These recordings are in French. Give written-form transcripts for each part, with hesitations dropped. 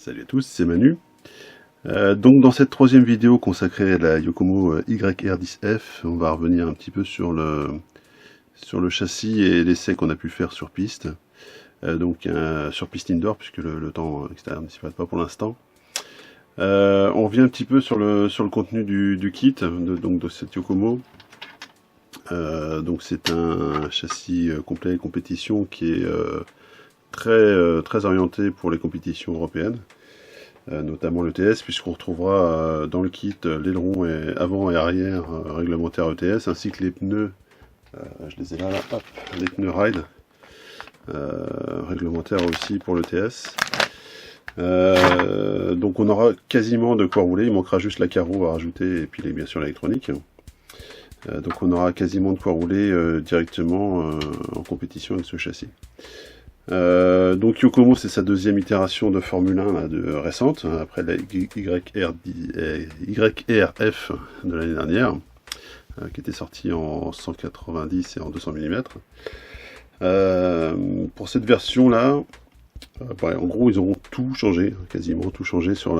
Salut à tous, c'est Manu. Donc dans cette troisième vidéo consacrée à la Yokomo YR10F, on va revenir un petit peu sur le châssis et l'essai qu'on a pu faire sur piste. Sur piste indoor, puisque le temps extérieur ne s'y prête pas pour l'instant. On revient un petit peu sur le contenu du kit de cette Yokomo. Donc c'est un châssis complet compétition qui est très orienté pour les compétitions européennes, notamment l'ETS, puisqu'on retrouvera dans le kit l'aileron avant et arrière réglementaire ETS, ainsi que les pneus, je les ai là, hop, les pneus ride, réglementaires aussi pour l'ETS. Donc on aura quasiment de quoi rouler, il manquera juste la carreau à rajouter et puis bien sûr l'électronique. Donc on aura quasiment de quoi rouler directement en compétition avec ce châssis. Donc Yokomo, c'est sa deuxième itération de Formule 1 récente, après la YRF de l'année dernière, qui était sortie en 190 et en 200 mm. Pour cette version-là, en gros, ils auront tout changé, quasiment tout changé sur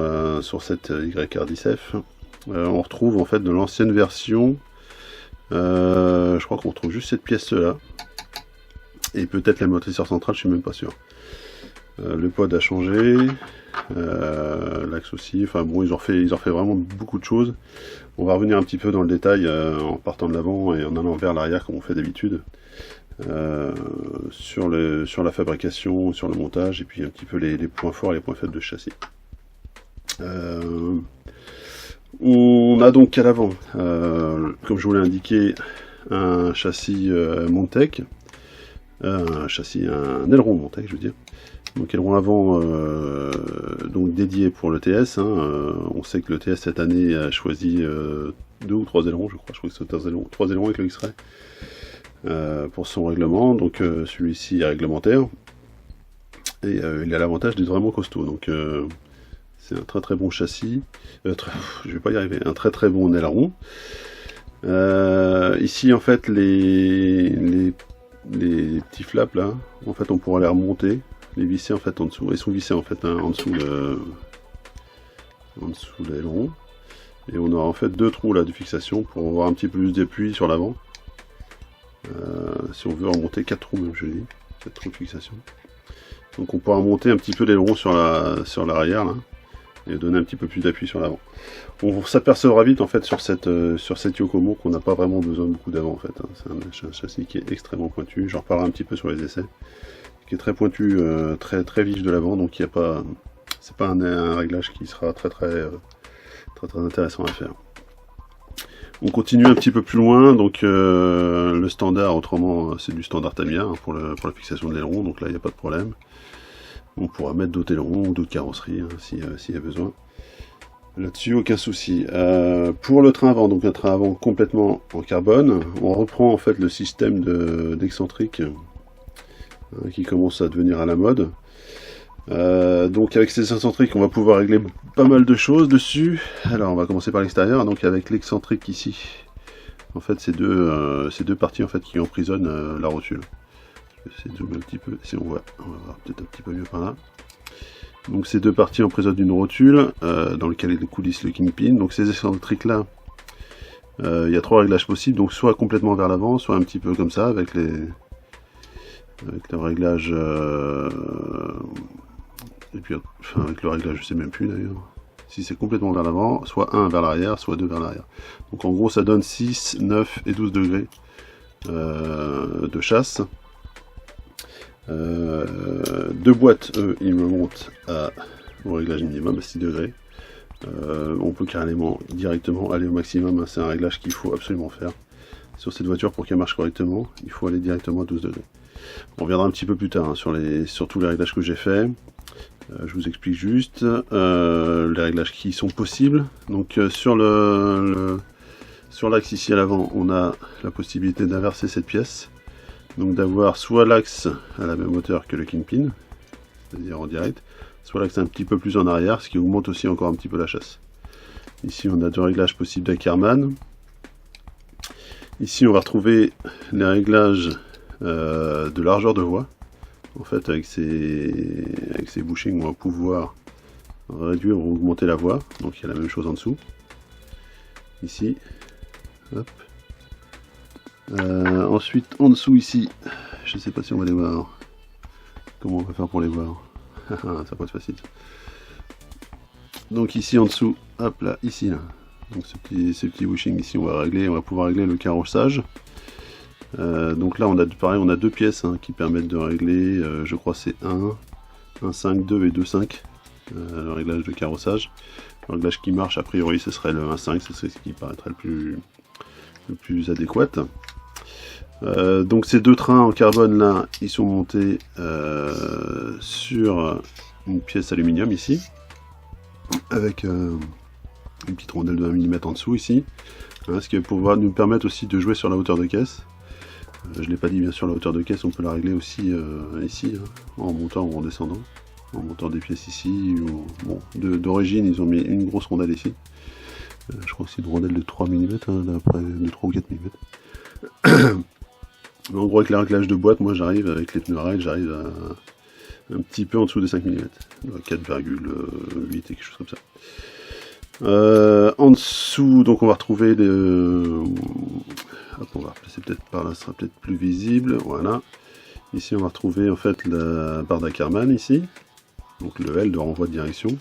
cette YR10F. On retrouve en fait de l'ancienne version, je crois qu'on retrouve juste cette pièce-là. Et peut-être la motriceur centrale, je suis même pas sûr. Le pod a changé, l'axe aussi, enfin bon, ils ont refait vraiment beaucoup de choses. On va revenir un petit peu dans le détail en partant de l'avant et en allant vers l'arrière comme on fait d'habitude. Sur la fabrication, sur le montage, et puis un petit peu les points forts et les points faibles de châssis. On a donc à l'avant, comme je vous l'ai indiqué, un châssis Montec. Un aileron Montec, je veux dire. Donc aileron avant, donc dédié pour l'ETS. On sait que l'ETS cette année a choisi 2 ou 3 ailerons, je crois que c'est 3 ailerons avec le X-Ray pour son règlement. Donc celui-ci est réglementaire et il a l'avantage d'être vraiment costaud. Donc c'est un très bon châssis. Je vais pas y arriver. Un très bon aileron. Ici en fait les petits flaps là, en fait on pourra les remonter, les visser en fait en dessous. Ils sont vissés en fait en dessous de l'aileron. Et on aura en fait 2 trous là de fixation pour avoir un petit peu plus d'appui sur l'avant. Si on veut remonter 4 trous même, je dis, 4 trous de fixation. Donc on pourra remonter un petit peu l'aileron sur l'arrière là, et donner un petit peu plus d'appui sur l'avant. On s'apercevra vite en fait sur cette Yokomo qu'on n'a pas vraiment besoin de beaucoup d'avant en fait. C'est un châssis qui est extrêmement pointu. J'en reparlerai un petit peu sur les essais. Qui est très pointu, très vif de l'avant, donc il n'y a pas, c'est pas un réglage qui sera très intéressant à faire. On continue un petit peu plus loin, donc le standard, autrement c'est du standard Tamiya pour la fixation de l'aileron, donc là il n'y a pas de problème. On pourra mettre d'autres ailerons ou d'autres carrosseries s'il y a besoin. Là-dessus, aucun souci. Pour le train avant, donc un train avant complètement en carbone, on reprend en fait le système d'excentrique qui commence à devenir à la mode. Donc avec ces excentriques, on va pouvoir régler pas mal de choses dessus. Alors on va commencer par l'extérieur, donc avec l'excentrique ici. En fait, c'est deux parties en fait qui emprisonnent la rotule. Je vais essayer de zoomer un petit peu, si on voit voir peut-être un petit peu mieux par là. Donc ces deux parties emprisonnent une rotule dans lequel il coulisse le kingpin. Donc ces excentriques là, il y a 3 réglages possibles, donc soit complètement vers l'avant, soit un petit peu comme ça avec le réglage et puis enfin, avec le réglage je sais même plus d'ailleurs si c'est complètement vers l'avant, soit 1 vers l'arrière, soit 2 vers l'arrière. Donc en gros ça donne 6, 9 et 12 degrés de chasse. 2 boîtes, ils me montent au réglage minimum à 6 degrés. On peut carrément directement aller au maximum, c'est un réglage qu'il faut absolument faire. Sur cette voiture, pour qu'elle marche correctement, il faut aller directement à 12 degrés. On reviendra un petit peu plus tard sur tous les réglages que j'ai fait. Je vous explique juste les réglages qui sont possibles. Donc sur l'axe ici à l'avant, on a la possibilité d'inverser cette pièce. Donc d'avoir soit l'axe à la même hauteur que le kingpin, c'est-à-dire en direct, soit l'axe un petit peu plus en arrière, ce qui augmente aussi encore un petit peu la chasse. Ici on a 2 réglages possibles d'Ackerman. Ici on va retrouver les réglages de largeur de voie. En fait avec ces bushings on va pouvoir réduire ou augmenter la voix. Donc il y a la même chose en dessous. Ici. Hop. Ensuite, en dessous ici, je sais pas si on va les voir. Comment on va faire pour les voir? Ça va pas être facile. Donc ici en dessous, hop là, ici là. Donc ces petits bushings ici, on va pouvoir régler le carrossage. Donc là, pareil, on a deux pièces hein, qui permettent de régler, je crois c'est 1.5, 2 et 2.5, le réglage de carrossage. Le réglage qui marche, a priori, ce serait le 1.5, ce serait ce qui paraîtrait le plus adéquat. Donc ces deux trains en carbone là, ils sont montés sur une pièce aluminium ici, avec une petite rondelle de 1 mm en dessous ici, hein, ce qui va pouvoir nous permettre aussi de jouer sur la hauteur de caisse. Je ne l'ai pas dit, bien sûr, la hauteur de caisse, on peut la régler aussi ici, hein, en montant ou en descendant, en montant des pièces ici. Ou, bon, d'origine, ils ont mis une grosse rondelle ici. Je crois que c'est une rondelle de 3 mm, hein, de 3 ou 4 mm. Mais en gros, avec le réglage de boîte, moi j'arrive, avec les pneus rail, j'arrive à un petit peu en dessous des 5 mm, 4,8 et quelque chose comme ça. En dessous, donc on va retrouver hop, on va replacer peut-être par là, ce sera peut-être plus visible. Voilà. Ici, on va retrouver en fait la barre d'Ackerman ici, donc le L de renvoi de direction.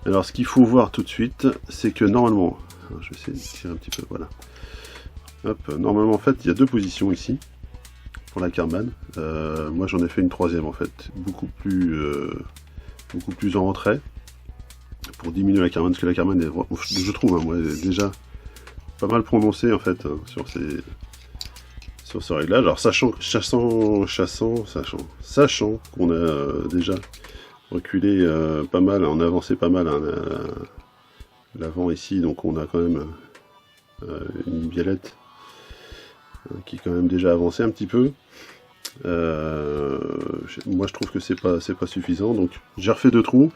Alors, ce qu'il faut voir tout de suite, c'est que normalement, je vais essayer de tirer un petit peu, voilà. Hop, normalement, en fait, il y a deux positions ici pour l'Ackerman. Moi, j'en ai fait une troisième en fait, beaucoup plus en retrait, pour diminuer l'Ackerman, parce que l'Ackerman est, je trouve, hein, moi, déjà pas mal prononcé en fait hein, sur ce réglage. Alors sachant qu'on a déjà reculé pas mal, on a avancé pas mal hein, l'avant ici, donc on a quand même une biellette qui est quand même déjà avancé un petit peu. Moi je trouve que c'est pas suffisant, donc j'ai refait deux trous.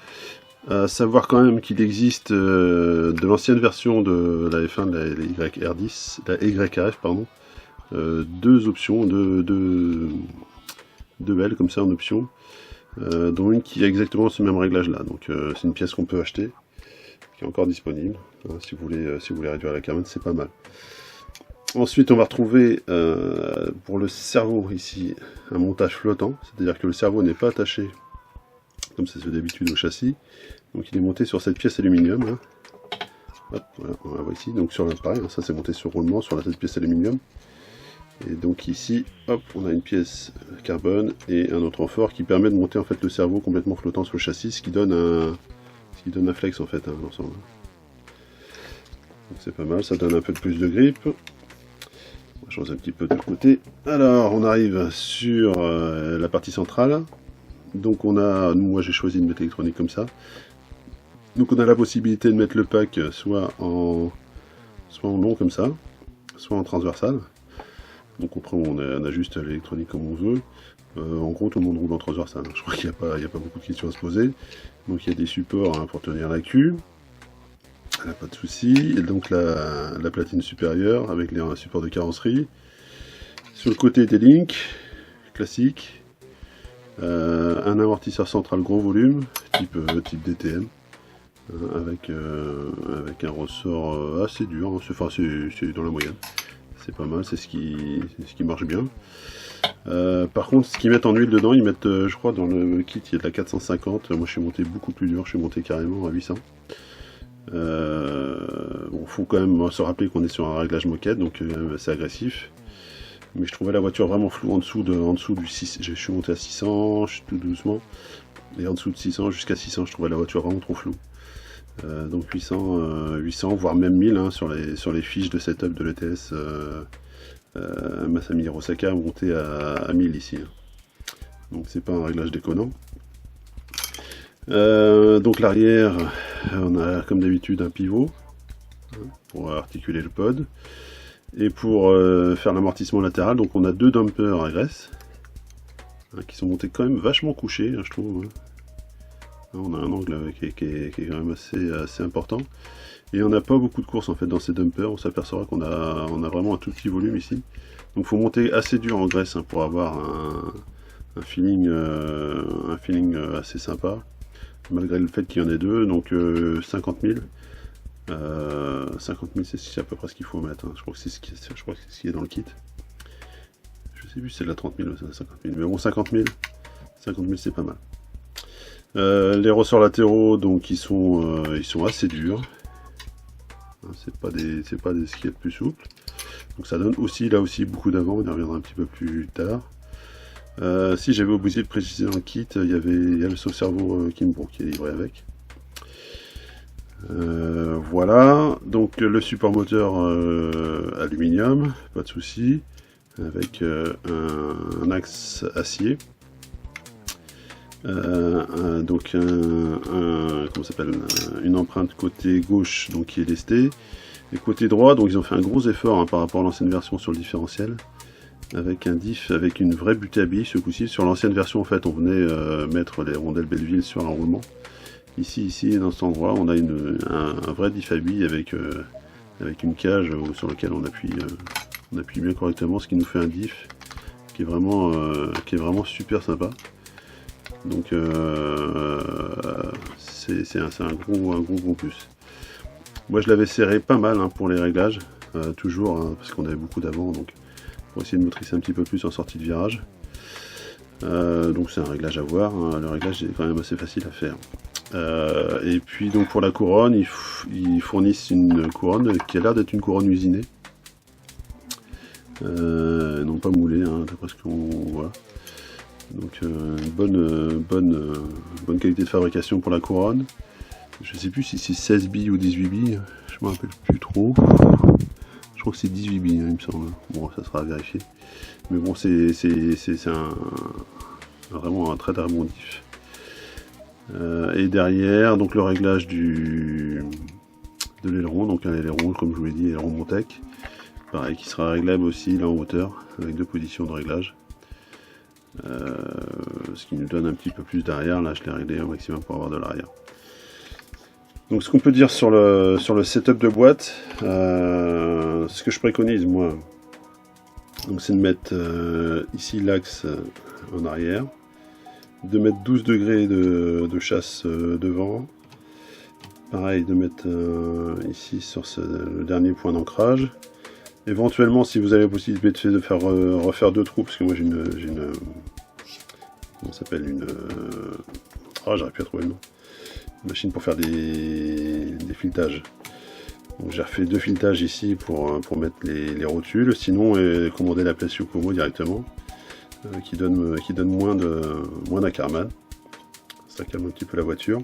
Savoir quand même qu'il existe de l'ancienne version de la F1 de la YR10, la YRF pardon, deux options, deux belles comme ça en option, dont une qui a exactement ce même réglage là. Donc c'est une pièce qu'on peut acheter, qui est encore disponible. Hein, si vous voulez réduire la carbone, c'est pas mal. Ensuite, on va retrouver pour le cerveau ici un montage flottant, c'est-à-dire que le cerveau n'est pas attaché comme ça se fait d'habitude au châssis. Donc il est monté sur cette pièce aluminium. Hein. Hop, voilà, on la voit ici. Donc sur l'appareil, hein, ça c'est monté sur roulement sur cette pièce aluminium. Et donc ici, hop, on a une pièce carbone et un autre renfort qui permet de monter en fait le cerveau complètement flottant sur le châssis, ce qui donne un flex en fait à l'ensemble. Donc c'est pas mal, ça donne un peu de plus de grip. On va changer un petit peu de côté. Alors on arrive sur la partie centrale. Donc on a, moi j'ai choisi de mettre l'électronique comme ça. Donc on a la possibilité de mettre le pack soit en long comme ça, soit en transversal. Donc après on ajuste l'électronique comme on veut. En gros tout le monde roule en transversal. Je crois qu'il n'y a pas beaucoup de questions à se poser. Donc il y a des supports hein, pour tenir la queue. Là, pas de souci. Et donc la platine supérieure avec les supports de carrosserie. Sur le côté des links classiques. Un amortisseur central gros volume, type DTM, avec un ressort assez dur, enfin c'est dans la moyenne, c'est pas mal, c'est ce qui marche bien. Par contre, ce qu'ils mettent en huile dedans, ils mettent, je crois, dans le kit, il y a de la 450, moi je suis monté beaucoup plus dur, je suis monté carrément à 800. Bon, faut quand même se rappeler qu'on est sur un réglage moquette, donc c'est agressif. Mais je trouvais la voiture vraiment floue en dessous du 6. Je suis monté à 600, je suis tout doucement. Et en dessous de 600 jusqu'à 600, je trouvais la voiture vraiment trop floue. Donc 800, voire même 1000 hein, sur les fiches de setup de l'ETS Masami Hirosaka monté à 1000 ici. Hein. Donc c'est pas un réglage déconnant. Donc l'arrière, on a comme d'habitude un pivot hein, pour articuler le pod. Et pour faire l'amortissement latéral, donc on a deux dampers à graisse hein, qui sont montés quand même vachement couchés, hein, je trouve. Hein. On a un angle qui est quand même assez important. Et on n'a pas beaucoup de course en fait dans ces dumpers. On s'apercevra qu'on a vraiment un tout petit volume ici. Donc il faut monter assez dur en graisse hein, pour avoir un feeling assez sympa. malgré le fait qu'il y en ait deux, donc 50 000. 50 000 c'est à peu près ce qu'il faut mettre, hein. Je crois que c'est ce qui est dans le kit. Je sais plus si c'est de la 30 000 ou 50 000, mais bon 50 000 c'est pas mal. Les ressorts latéraux, donc ils sont assez durs. C'est pas des ce qu'il y a de plus souple. Donc ça donne aussi là aussi beaucoup d'avant, on y reviendra un petit peu plus tard. Si j'avais oublié de préciser dans le kit, il y a le sauve-cerveau Kimbo qui est livré avec. Voilà, donc le support moteur aluminium, pas de souci, avec un axe acier. Donc comment s'appelle, une empreinte côté gauche donc qui est lestée, et côté droit donc ils ont fait un gros effort hein, par rapport à l'ancienne version sur le différentiel, avec un diff avec une vraie butée à billes ce coup-ci. Sur l'ancienne version en fait on venait mettre les rondelles Belleville sur l'enroulement. Ici dans cet endroit on a un vrai diff à billes avec une cage sur laquelle on appuie bien correctement, ce qui nous fait un diff qui est vraiment super sympa. Donc c'est un gros plus. Moi je l'avais serré pas mal hein, pour les réglages, toujours hein, parce qu'on avait beaucoup d'avant, donc pour essayer de motricer un petit peu plus en sortie de virage. Donc c'est un réglage à voir, hein. Le réglage est quand même assez facile à faire. Et puis donc pour la couronne, ils fournissent une couronne qui a l'air d'être une couronne usinée, non pas moulée, hein, d'après ce qu'on voit. Donc une bonne qualité de fabrication pour la couronne. Je sais plus si c'est 16 billes ou 18 billes, je me rappelle plus trop. Je crois que c'est 18 billes, hein, il me semble. Bon, ça sera à vérifier. Mais bon, c'est vraiment un très bon diff. Et derrière, donc le réglage de l'aileron, donc un aileron, comme je vous l'ai dit, aileron Montec. Pareil, qui sera réglable aussi là en hauteur, avec deux positions de réglage. Ce qui nous donne un petit peu plus d'arrière. Là je l'ai réglé au maximum pour avoir de l'arrière. Donc ce qu'on peut dire sur le setup de boîte, ce que je préconise moi, c'est de mettre ici l'axe en arrière, de mettre 12 degrés de chasse devant, pareil de mettre ici sur le dernier point d'ancrage. Éventuellement, si vous avez la possibilité de faire refaire deux trous, parce que moi j'ai une comment s'appelle, j'aurais pu retrouver le nom. Une machine pour faire des filetages. Donc j'ai refait deux filetages ici pour mettre les rotules. Sinon, commander la pièce Yokomo directement, qui donne moins d'ackerman. Ça calme un petit peu la voiture.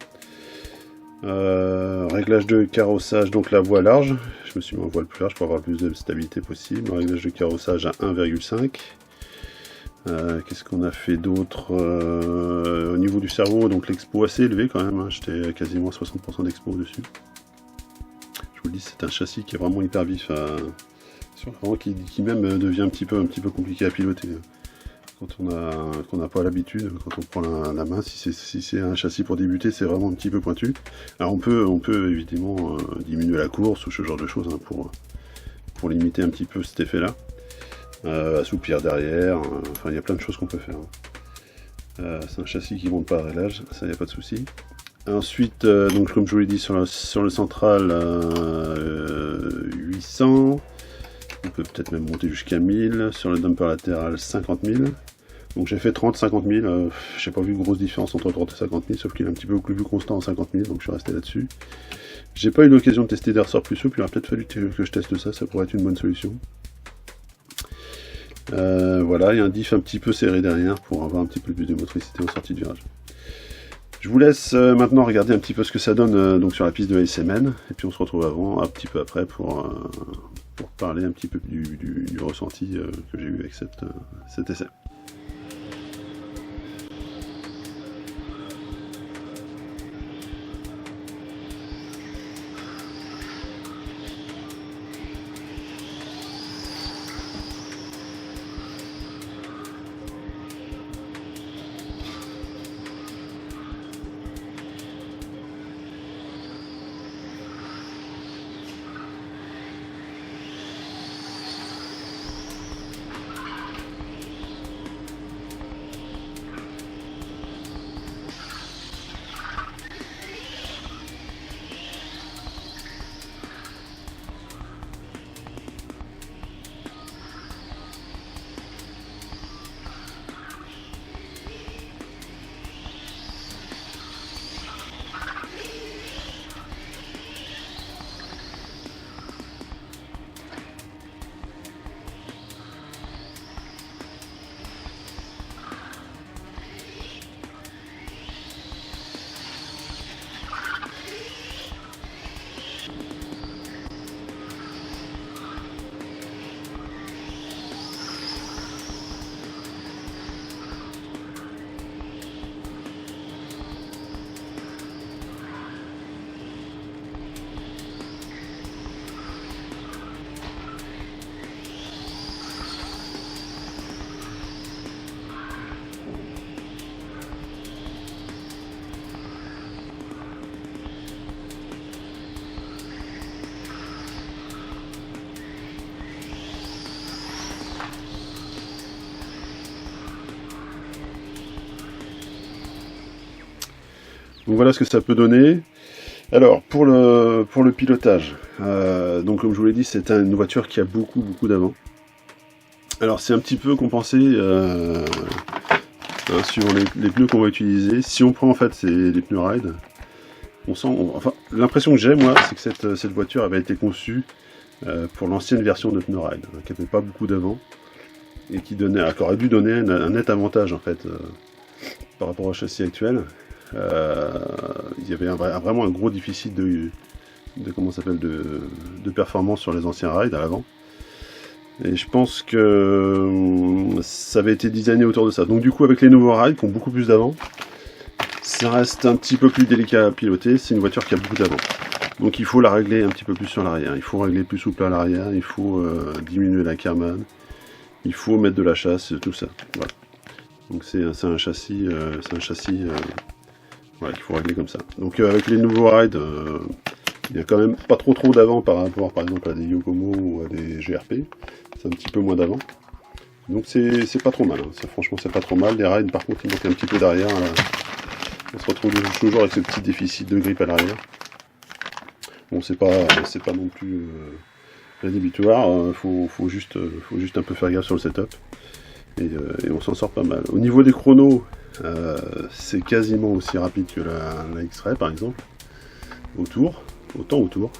Réglage de carrossage, donc la voie large, je me suis mis en voile plus large pour avoir le plus de stabilité possible. Réglage de carrossage à 1,5. Qu'est-ce qu'on a fait d'autre au niveau du cerveau, donc l'expo assez élevé quand même, hein, j'étais quasiment à 60% d'expo dessus. Je vous le dis, c'est un châssis qui est vraiment hyper vif, qui même devient un petit peu compliqué à piloter. Quand on n'a pas l'habitude, quand on prend la main, si c'est un châssis pour débuter, c'est vraiment un petit peu pointu. Alors on peut évidemment diminuer la course ou ce genre de choses hein, pour limiter un petit peu cet effet-là. Assouplir derrière, enfin il y a plein de choses qu'on peut faire. C'est un châssis qui monte pas à réglage, ça il n'y a pas de souci. Ensuite, donc comme je vous l'ai dit, sur le central 800. On peut peut-être même monter jusqu'à 1000, sur le dumper latéral 50 000. Donc j'ai fait 30-50 000, j'ai pas vu une grosse différence entre 30 et 50 000, sauf qu'il est un petit peu plus constant en 50 000, donc je suis resté là-dessus. J'ai pas eu l'occasion de tester des ressorts plus souples, il aurait peut-être fallu que je teste ça pourrait être une bonne solution. Voilà, il y a un diff un petit peu serré derrière pour avoir un petit peu plus de motricité en sortie de virage. Je vous laisse maintenant regarder un petit peu ce que ça donne donc sur la piste de ASMN, et puis on se retrouve un petit peu après pour parler un petit peu du ressenti que j'ai eu avec cet essai. Donc voilà ce que ça peut donner. Alors pour le pilotage, donc comme je vous l'ai dit, c'est une voiture qui a beaucoup d'avant. Alors c'est un petit peu compensé suivant les pneus qu'on va utiliser. Si on prend en fait les pneus ride, on sent, enfin l'impression que j'ai moi, c'est que cette voiture avait été conçue pour l'ancienne version de pneus ride, qui n'avait pas beaucoup d'avant et qui aurait dû donner un net avantage en fait par rapport au châssis actuel. Il y avait vraiment un gros déficit de performance sur les anciens rides à l'avant. Et je pense que ça avait été designé autour de ça. Donc du coup, avec les nouveaux rides qui ont beaucoup plus d'avant, ça reste un petit peu plus délicat à piloter. C'est une voiture qui a beaucoup d'avant. Donc il faut la régler un petit peu plus sur l'arrière. Il faut régler plus souple à l'arrière. Il faut diminuer la Karmann. Il faut mettre de la chasse, tout ça. Voilà. Donc c'est un châssis, voilà, qu'il faut régler comme ça. Donc avec les nouveaux rides, il n'y a quand même pas trop d'avant par rapport par exemple à des Yokomo ou à des GRP. C'est un petit peu moins d'avant. Donc c'est pas trop mal. Hein. Franchement c'est pas trop mal. Les rides par contre il manque un petit peu d'arrière. On se retrouve toujours avec ce petit déficit de grippe à l'arrière. Bon c'est pas non plus rédhibitoire. Faut juste un peu faire gaffe sur le setup. Et on s'en sort pas mal. Au niveau des chronos, c'est quasiment aussi rapide que la X-Ray par exemple, autant au tour.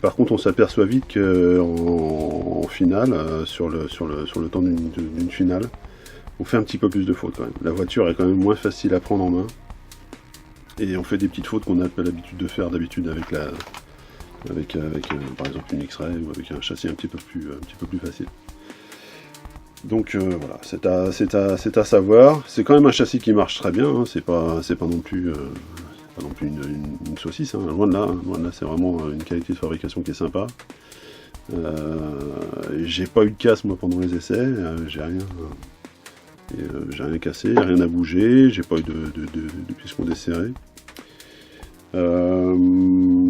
Par contre on s'aperçoit vite qu'en finale, sur le temps d'une finale, on fait un petit peu plus de fautes quand même. La voiture est quand même moins facile à prendre en main, et on fait des petites fautes qu'on n'a pas l'habitude de faire d'habitude avec par exemple une X-Ray ou avec un châssis un petit peu plus facile. Donc voilà, c'est à savoir. C'est quand même un châssis qui marche très bien, hein. C'est pas non plus une saucisse, hein. Loin de là, c'est vraiment une qualité de fabrication qui est sympa. J'ai pas eu de casse moi pendant les essais, j'ai rien cassé, rien à bouger, j'ai pas eu de piston desserré.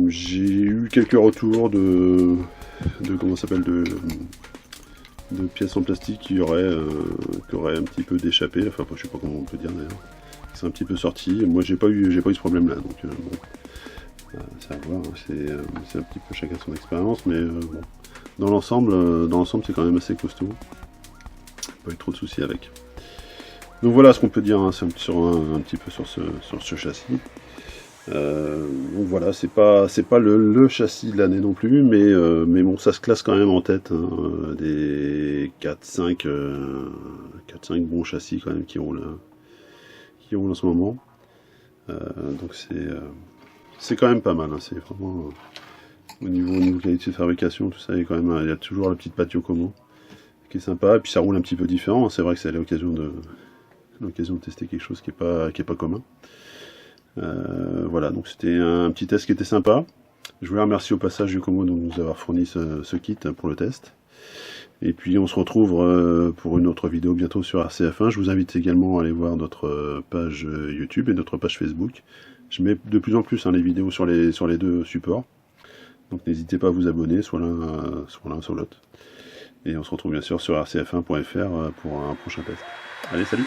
J'ai eu quelques retours de pièces en plastique qui auraient un petit peu d'échappé, enfin je sais pas comment on peut dire d'ailleurs, qui sont un petit peu sortis. Moi j'ai pas eu ce problème là, donc bon, c'est à voir, hein. C'est un petit peu chacun son expérience, mais bon, dans l'ensemble c'est quand même assez costaud, pas eu trop de soucis avec. Donc voilà ce qu'on peut dire, hein, un petit peu sur ce châssis. Donc voilà, c'est pas le châssis de l'année non plus, mais bon, ça se classe quand même en tête, hein, des 4-5 bons châssis quand même qui roulent en ce moment. Donc c'est quand même pas mal, hein, c'est vraiment au niveau qualité de fabrication, tout ça, il y a toujours la petite patte Yokomo qui est sympa, et puis ça roule un petit peu différent, hein. C'est vrai que c'est l'occasion de tester quelque chose qui est pas commun. Voilà, donc c'était un petit test qui était sympa. Je voulais remercier au passage Yokomo de nous avoir fourni ce kit pour le test. Et puis on se retrouve pour une autre vidéo bientôt sur RCF1. Je vous invite également à aller voir notre page YouTube et notre page Facebook. Je mets de plus en plus les vidéos sur les deux supports. Donc n'hésitez pas à vous abonner, soit l'un soit l'autre. Et on se retrouve bien sûr sur rcf1.fr pour un prochain test. Allez, salut!